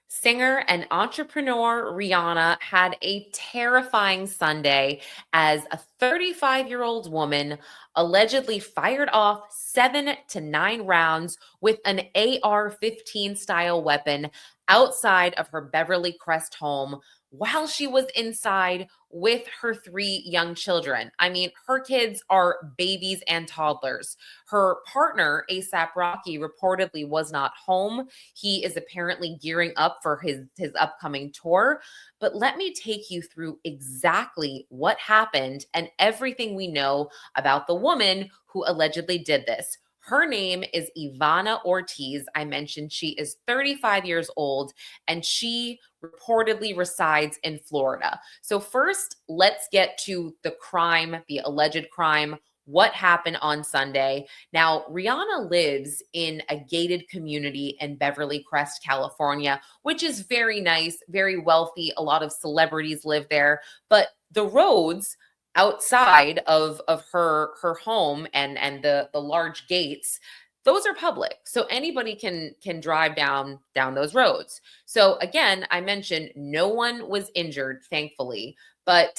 Singer and entrepreneur Rihanna had a terrifying Sunday as a 35-year-old woman allegedly fired off 7 to 9 rounds with an AR-15 style weapon outside of her Beverly Crest home while she was inside with her 3 young children. I mean, her kids are babies and toddlers. Her partner, ASAP Rocky, reportedly was not home. He is apparently gearing up for his upcoming tour. But let me take you through exactly what happened and everything we know about the woman who allegedly did this. Her name is Ivanna Ortiz. I mentioned she is 35 years old and she reportedly resides in Florida. So, first, let's get to the crime, the alleged crime. What happened on Sunday? Now, Rihanna lives in a gated community in Beverly Crest, California, which is very nice, very wealthy. A lot of celebrities live there, but the roads outside of her home and the large gates, those are public, so anybody can drive down those roads. So again, I mentioned no one was injured, thankfully, but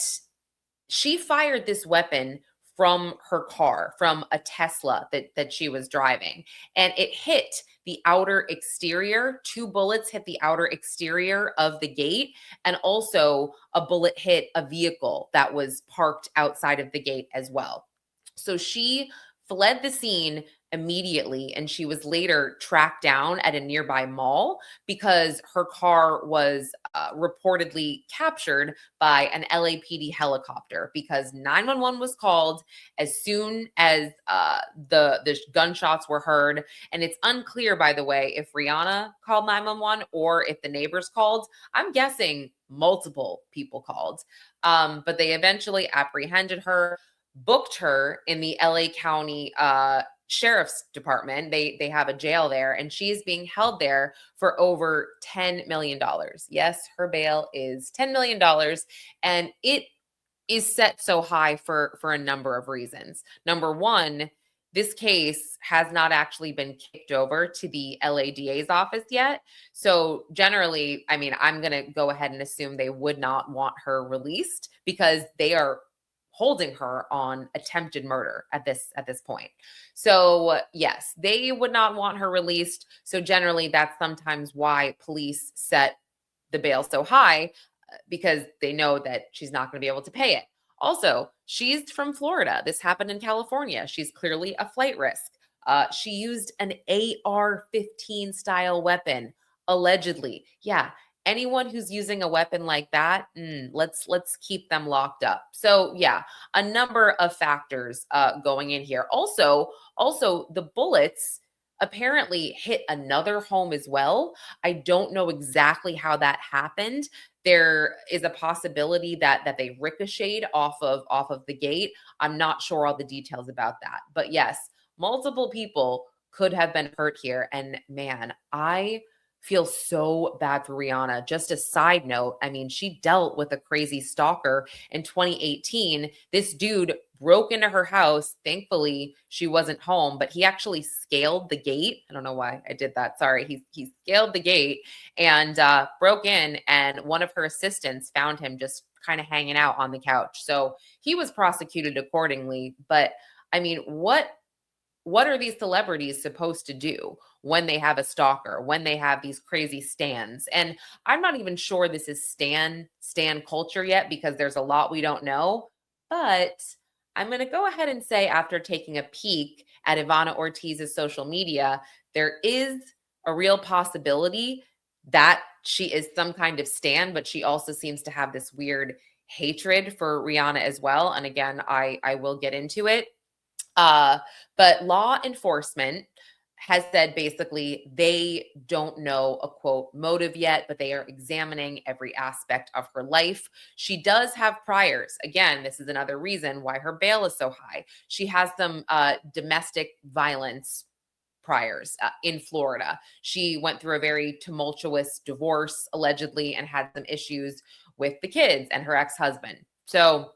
she fired this weapon from her car, from a Tesla that she was driving, and it hit the outer exterior. 2 bullets hit the outer exterior of the gate, and also a bullet hit a vehicle that was parked outside of the gate as well. So she fled the scene immediately, and she was later tracked down at a nearby mall because her car was reportedly captured by an LAPD helicopter, because 911 was called as soon as the gunshots were heard. And it's unclear, by the way, if Rihanna called 911 or if the neighbors called. I'm guessing multiple people called. But they eventually apprehended her, booked her in the LA County Sheriff's Department. They have a jail there, and she is being held there for over $10 million. Yes, her bail is $10 million, and it is set so high for a number of reasons. Number one, this case has not actually been kicked over to the LADA's office yet. So generally, I mean, I'm going to go ahead and assume they would not want her released because they are holding her on attempted murder at this point. So, yes, they would not want her released. So generally, that's sometimes why police set the bail so high, because they know that she's not going to be able to pay it. Also, she's from Florida. This happened in California. She's clearly a flight risk. She used an AR-15 style weapon, allegedly. Yeah, anyone who's using a weapon like that, let's keep them locked up. So yeah, a number of factors going in here. Also, the bullets apparently hit another home as well. I don't know exactly how that happened. There is a possibility that they ricocheted off of the gate. I'm not sure all the details about that. But yes, multiple people could have been hurt here. And man, I feel so bad for Rihanna. Just a side note, I mean, she dealt with a crazy stalker in 2018. This dude broke into her house. Thankfully, she wasn't home, but he actually scaled the gate. I don't know why I did that. Sorry. He scaled the gate and broke in, and one of her assistants found him just kind of hanging out on the couch. So he was prosecuted accordingly. But I mean, what are these celebrities supposed to do when they have a stalker, when they have these crazy stans? And I'm not even sure this is stan culture yet, because there's a lot we don't know. But I'm going to go ahead and say, after taking a peek at Ivanna Ortiz's social media, there is a real possibility that she is some kind of stan, but she also seems to have this weird hatred for Rihanna as well. And again, I will get into it. But law enforcement has said basically they don't know a quote motive yet, but they are examining every aspect of her life. She does have priors. Again, this is another reason why her bail is so high. She has some domestic violence priors in Florida. She went through a very tumultuous divorce, allegedly, and had some issues with the kids and her ex-husband. So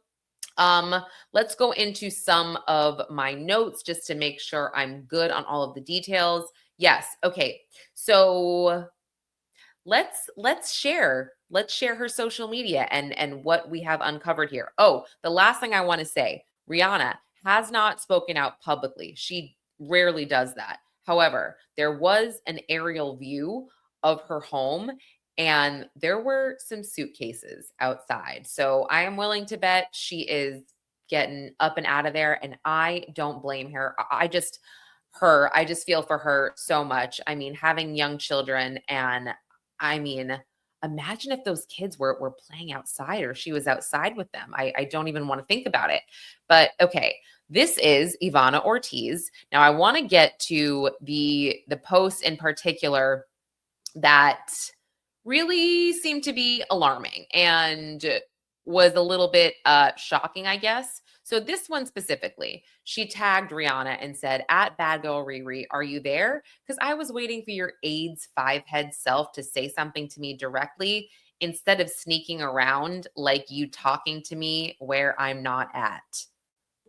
let's go into some of my notes just to make sure I'm good on all of the details. Yes. Okay. So let's share. Let's share her social media and what we have uncovered here. Oh, the last thing I want to say, Rihanna has not spoken out publicly. She rarely does that. However, there was an aerial view of her home and there were some suitcases outside. So I am willing to bet she is getting up and out of there. And I don't blame her. I just feel for her so much. I mean, having young children, and I mean, imagine if those kids were playing outside or she was outside with them. I don't even want to think about it. But okay, this is Ivanna Ortiz. Now I want to get to the post in particular that really seemed to be alarming and was a little bit shocking, I guess. So this one specifically, she tagged Rihanna and said, "At Bad Girl Riri, are you there? Because I was waiting for your AIDS five-head self to say something to me directly instead of sneaking around like you talking to me where I'm not at."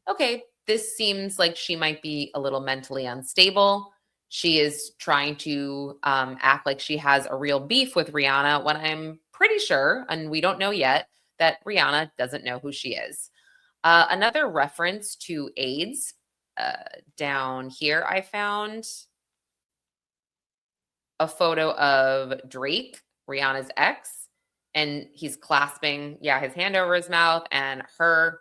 Okay, this seems like she might be a little mentally unstable. She is trying to act like she has a real beef with Rihanna when I'm pretty sure, and we don't know yet, that Rihanna doesn't know who she is. Another reference to AIDS down here, I found a photo of Drake, Rihanna's ex, and he's clasping, his hand over his mouth, and her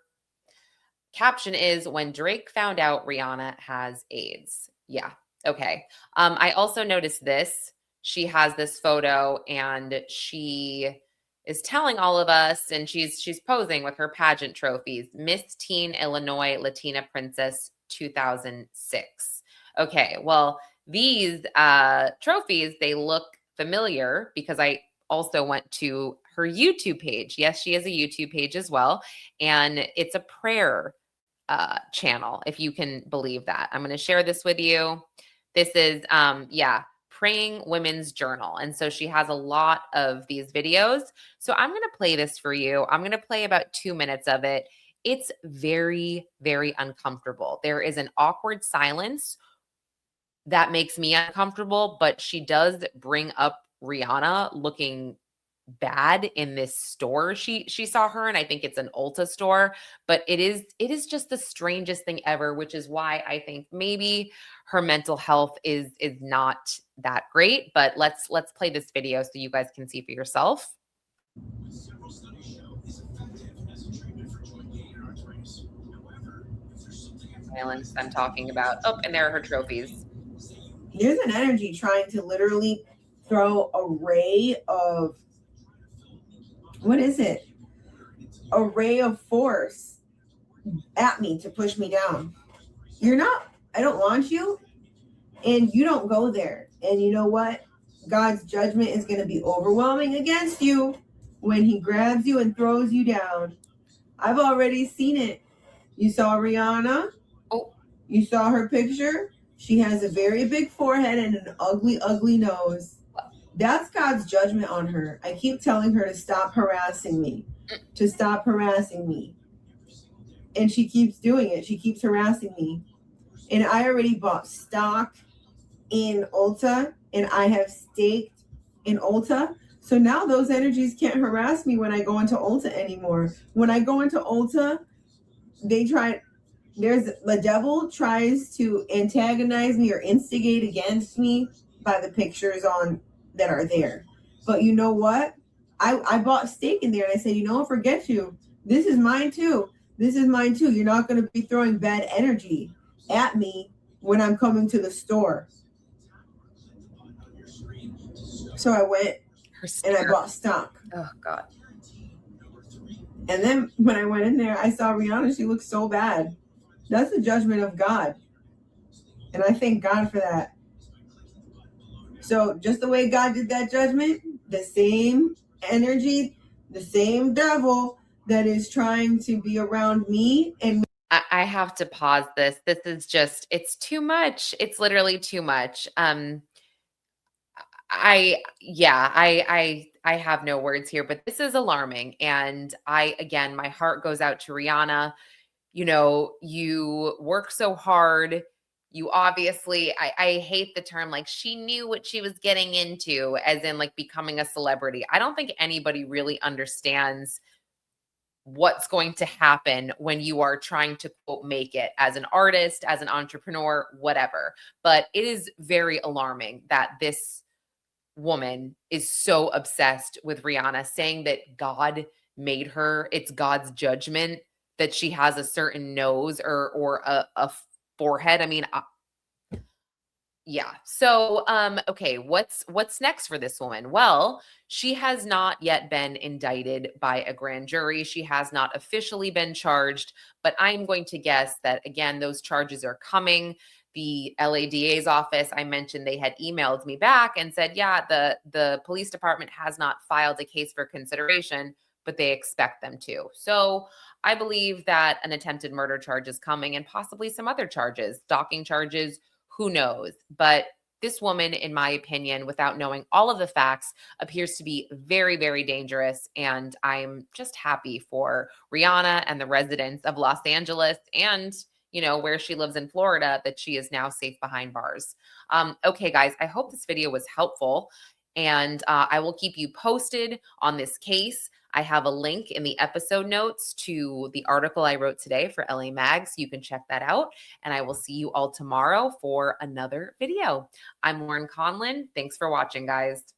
caption is, "When Drake found out Rihanna has AIDS." Yeah. Okay. I also noticed this. She has this photo and she is telling all of us, and she's posing with her pageant trophies. Miss Teen Illinois Latina Princess 2006. Okay. Well, these trophies, they look familiar because I also went to her YouTube page. Yes, she has a YouTube page as well. And it's a prayer channel, if you can believe that. I'm going to share this with you. This is, Praying Women's Journal. And so she has a lot of these videos. So I'm going to play this for you. I'm going to play about 2 minutes of it. It's very, very uncomfortable. There is an awkward silence that makes me uncomfortable, but she does bring up Rihanna looking bad in this store she saw her in. I think it's an Ulta store, but it is just the strangest thing ever, which is why I think maybe her mental health is not that great. But let's play this video so you guys can see for yourself. Violence I'm talking about. Oh, and there are her trophies. There's an energy trying to literally throw a ray of, what is it? A ray of force at me to push me down. I don't want you, and you don't go there. And you know what? God's judgment is going to be overwhelming against you when he grabs you and throws you down. I've already seen it. You saw Rihanna. Oh, You saw her picture. She has a very big forehead and an ugly, ugly nose. That's God's judgment on her. I keep telling her to stop harassing me, to stop harassing me. And she keeps doing it. She keeps harassing me. And I already bought stock in Ulta, and I have staked in Ulta. So now those energies can't harass me when I go into Ulta anymore. When I go into Ulta, the devil tries to antagonize me or instigate against me by the pictures on that are there. But you know what? I bought steak in there and I said, forget you. This is mine too. This is mine too. You're not going to be throwing bad energy at me when I'm coming to the store. So I went and I bought stock. Oh God. And then when I went in there, I saw Rihanna. She looked so bad. That's the judgment of God. And I thank God for that. So just the way God did that judgment, the same energy, the same devil that is trying to be around me and I have to pause this. This is just, it's too much. It's literally too much. I have no words here, but this is alarming. And again, my heart goes out to Rihanna. You work so hard. you obviously, I hate the term, like, she knew what she was getting into, as in like becoming a celebrity. I don't think anybody really understands what's going to happen when you are trying to quote make it as an artist, as an entrepreneur, whatever. But it is very alarming that this woman is so obsessed with Rihanna, saying that God made her, it's God's judgment that she has a certain nose or a forehead. I mean, yeah. So, okay, what's next for this woman? Well, she has not yet been indicted by a grand jury. She has not officially been charged, but I'm going to guess that again, those charges are coming. The LADA's office, I mentioned, they had emailed me back and said, yeah, the police department has not filed a case for consideration, but they expect them to. So I believe that an attempted murder charge is coming and possibly some other charges, stalking charges, who knows? But this woman, in my opinion, without knowing all of the facts, appears to be very, very dangerous. And I'm just happy for Rihanna and the residents of Los Angeles and, where she lives in Florida, that she is now safe behind bars. Okay, guys, I hope this video was helpful. And I will keep you posted on this case. I have a link in the episode notes to the article I wrote today for LA Mag, so you can check that out. And I will see you all tomorrow for another video. I'm Lauren Conlin. Thanks for watching, guys.